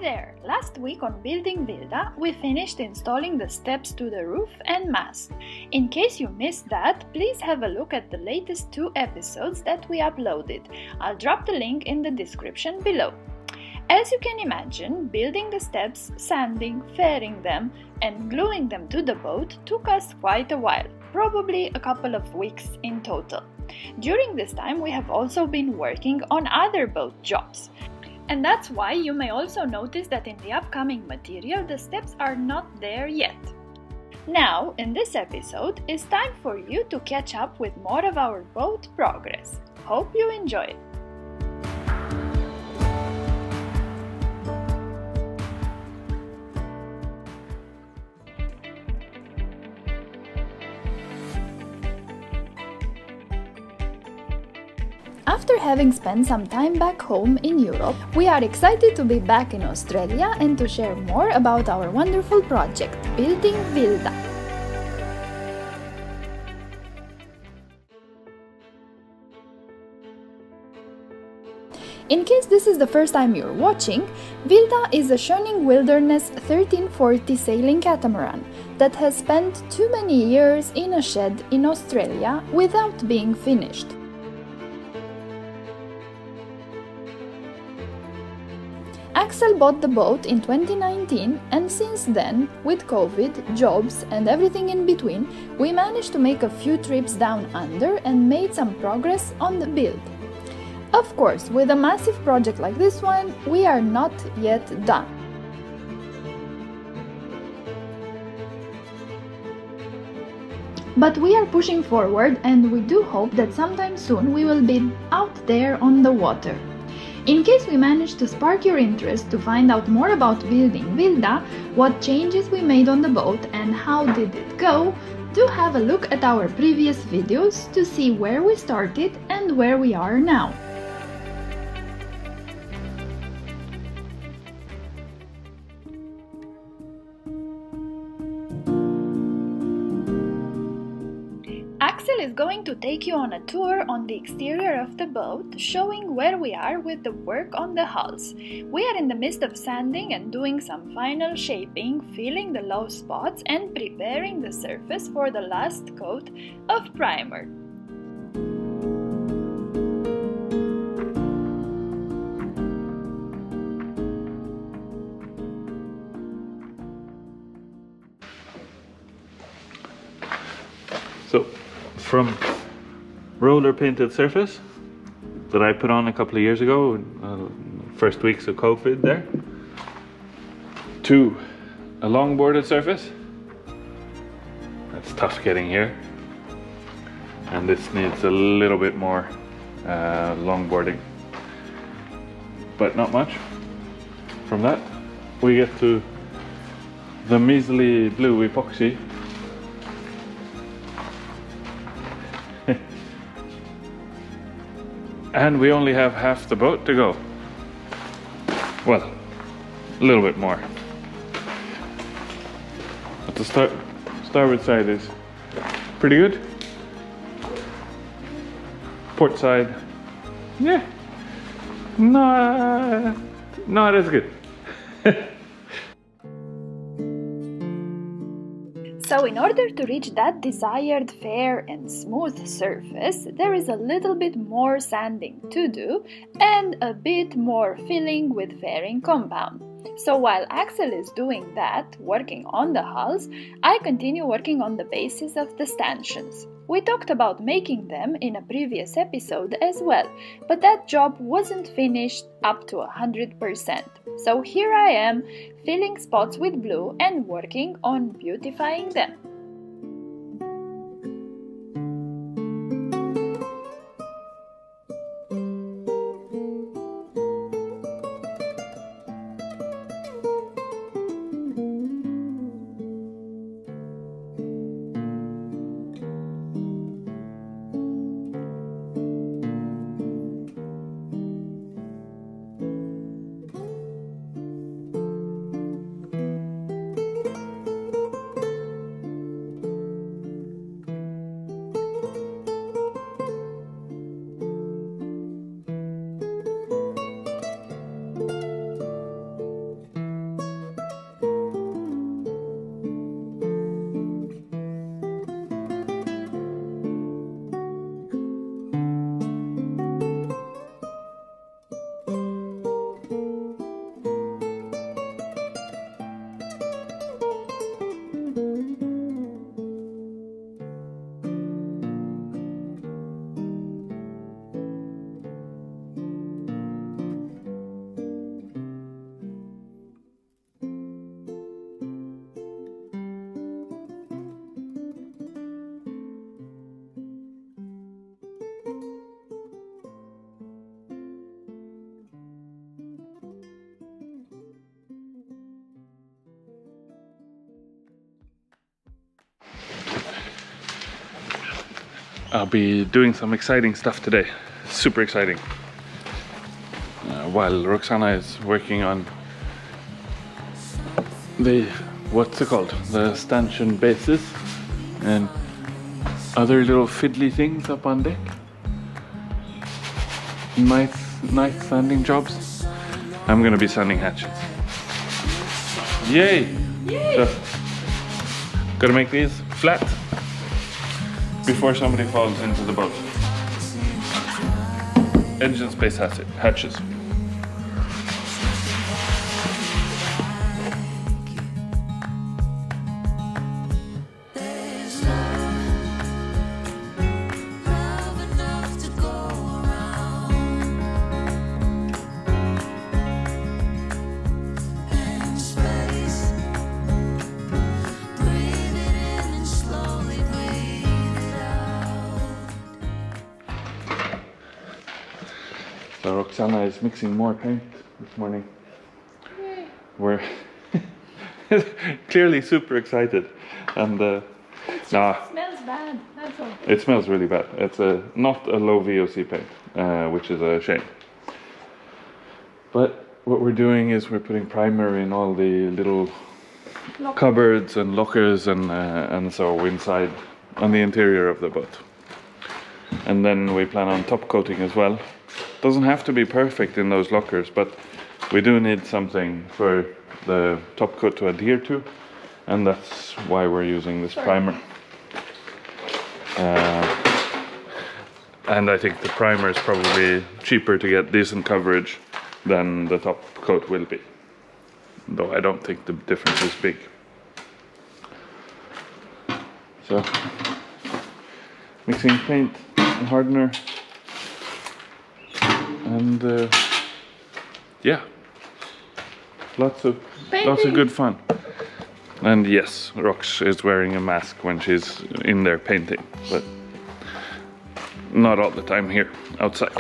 there! Last week on Building Wilda, we finished installing the steps to the roof and mast. In case you missed that, please have a look at the latest 2 episodes that we uploaded. I'll drop the link in the description below. As you can imagine, building the steps, sanding, fairing them, and gluing them to the boat took us quite a while, probably a couple of weeks in total. During this time, we have also been working on other boat jobs. And that's why you may also notice that in the upcoming material the steps are not there yet. Now, in this episode, it's time for you to catch up with more of our boat progress. Hope you enjoy it! After having spent some time back home in Europe, we are excited to be back in Australia and to share more about our wonderful project, Building Wilda. In case this is the first time you're watching, Wilda is a Schionning Wilderness 1340 sailing catamaran that has spent too many years in a shed in Australia without being finished. Axel bought the boat in 2019, and since then, with COVID, jobs and everything in between, we managed to make a few trips down under and made some progress on the build. Of course, with a massive project like this one, we are not yet done. But we are pushing forward, and we do hope that sometime soon we will be out there on the water. In case we managed to spark your interest to find out more about Building Wilda, what changes we made on the boat and how did it go, do have a look at our previous videos to see where we started and where we are now. Axel is going to take you on a tour on the exterior of the boat, showing where we are with the work on the hulls. We are in the midst of sanding and doing some final shaping, filling the low spots and preparing the surface for the last coat of primer. So, from roller painted surface that I put on a couple of years ago, first weeks of COVID there, to a longboarded surface. That's tough getting here, and this needs a little bit more longboarding, but not much. From that we get to the measly blue epoxy. And we only have half the boat to go. Well, a little bit more. But the starboard side is pretty good. Port side, yeah, not as good. So in order to reach that desired fair and smooth surface, there is a little bit more sanding to do and a bit more filling with fairing compound. So while Axel is doing that, working on the hulls, I continue working on the bases of the stanchions. We talked about making them in a previous episode as well, but that job wasn't finished up to 100%. So here I am, filling spots with blue and working on beautifying them. I'll be doing some exciting stuff today. Super exciting. While Roxana is working on the, what's it called? The stanchion bases and other little fiddly things up on deck. Nice sanding jobs. I'm gonna be sanding hatches. Yay! Yay! So, gotta make these flat before somebody falls into the boat. Engine space hatches. So Roxana is mixing more paint this morning. Yay. We're clearly super excited, and It smells bad, that's all. it smells really bad. It's not a low VOC paint, which is a shame. But what we're doing is we're putting primer in all the little cupboards and lockers and so inside on the interior of the boat. And then we plan on top coating as well. Doesn't have to be perfect in those lockers, but we do need something for the top coat to adhere to, and that's why we're using this primer. And I think the primer is probably cheaper to get decent coverage than the top coat will be, though I don't think the difference is big. So, mixing paint and hardener. And yeah, lots of good fun. And yes, Rox is wearing a mask when she's in there painting, but not all the time here outside.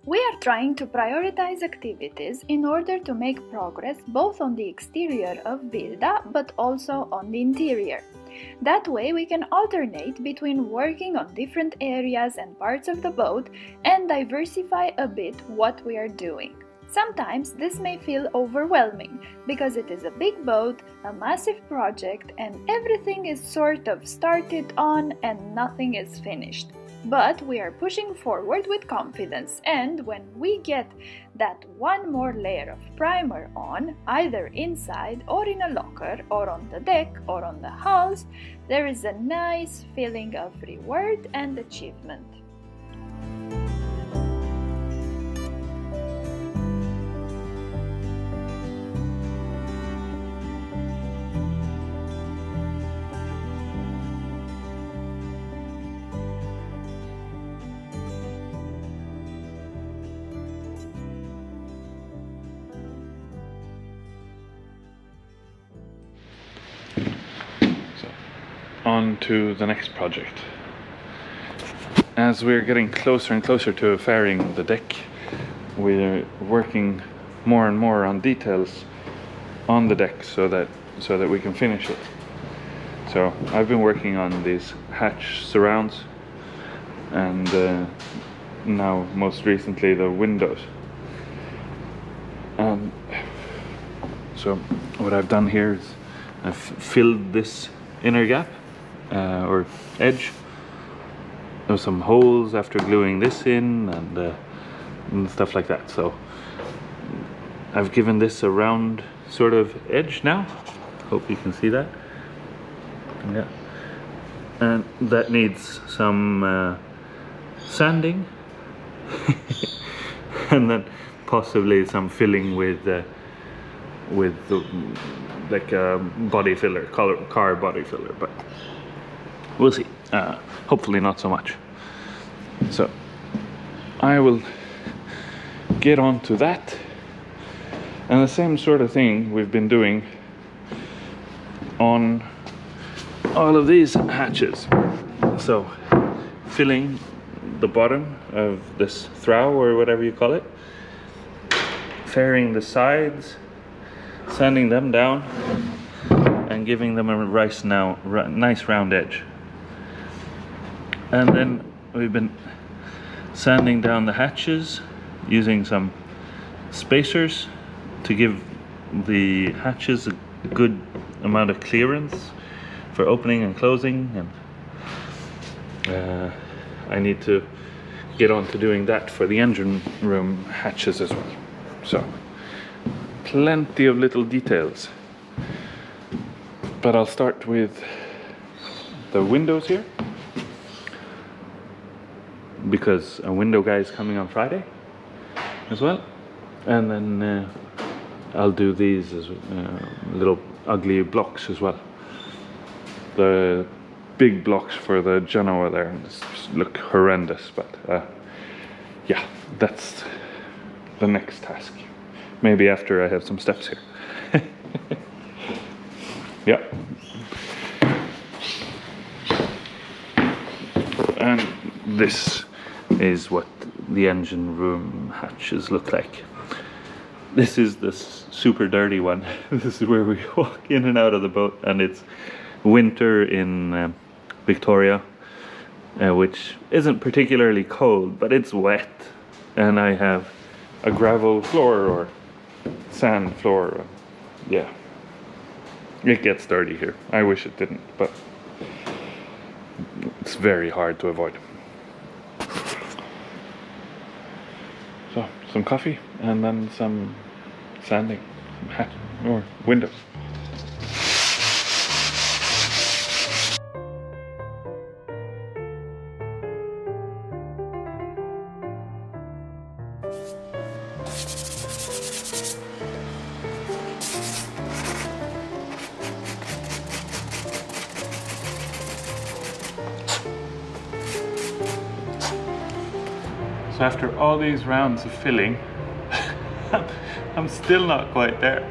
We are trying to prioritize activities in order to make progress both on the exterior of Wilda but also on the interior. That way we can alternate between working on different areas and parts of the boat and diversify a bit what we are doing. Sometimes this may feel overwhelming because it is a big boat, a massive project, and everything is sort of started on and nothing is finished. But we are pushing forward with confidence, and when we get that one more layer of primer on, either inside or in a locker or on the deck or on the hulls, there is a nice feeling of reward and achievement. On to the next project. As we're getting closer and closer to fairing the deck, we're working more and more on details on the deck so that we can finish it. So I've been working on these hatch surrounds and now most recently the windows. So what I've done here is I've filled this inner gap or edge. There's some holes after gluing this in and stuff like that. So I've given this a round sort of edge now. Hope you can see that. Yeah. And that needs some sanding and then possibly some filling with the, like a body filler, car body filler, but we'll see. Hopefully not so much. So I will get on to that, and the same sort of thing we've been doing on all of these hatches. So filling the bottom of this throw or whatever you call it, fairing the sides, sanding them down and giving them a nice round edge. And then we've been sanding down the hatches using some spacers to give the hatches a good amount of clearance for opening and closing, and I need to get on to doing that for the engine room hatches as well. So plenty of little details, but I'll start with the windows here, because a window guy is coming on Friday as well, and then I'll do these as little ugly blocks as well. The big blocks for the Genoa there just look horrendous, but yeah, that's the next task. Maybe after I have some steps here. Yeah. And this is what the engine room hatches look like. This is the super dirty one. This is where we walk in and out of the boat, and it's winter in Victoria, which isn't particularly cold, but it's wet, and I have a gravel floor or sand floor. Yeah, it gets dirty here. I wish it didn't, but it's very hard to avoid. So, some coffee and then some sanding, some hat or windows. So after all these rounds of filling, I'm still not quite there,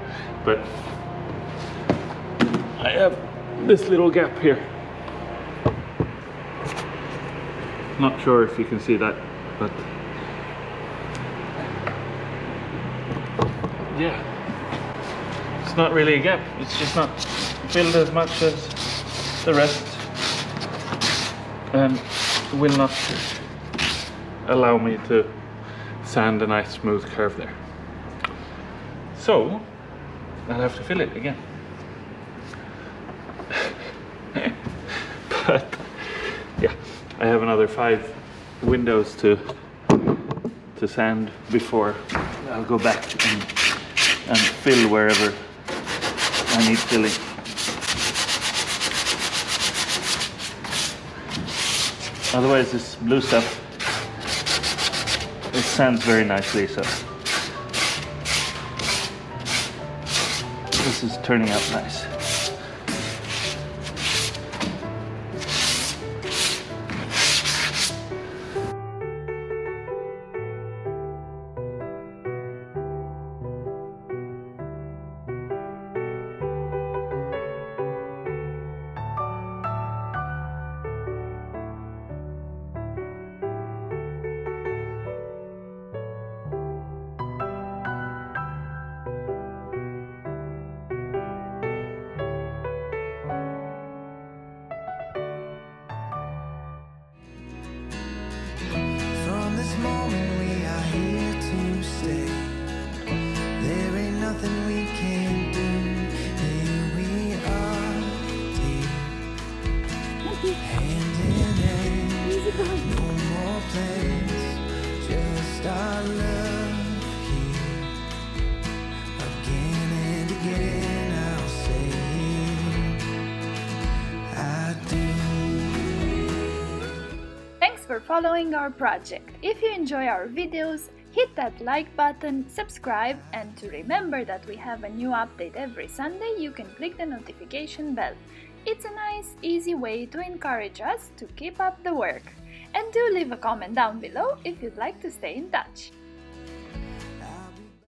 but I have this little gap here. Not sure if you can see that, but yeah, it's not really a gap, it's just not filled as much as the rest, and will not allow me to sand a nice smooth curve there. So I'll have to fill it again. But yeah, I have another 5 windows to sand before I'll go back and fill wherever I need filling. Otherwise this blue stuff, it sands very nicely, so this is turning out nice. Thanks for following our project. If you enjoy our videos, hit that like button, subscribe, and to remember that we have a new update every Sunday, you can click the notification bell. It's a nice, easy way to encourage us to keep up the work. And do leave a comment down below if you'd like to stay in touch.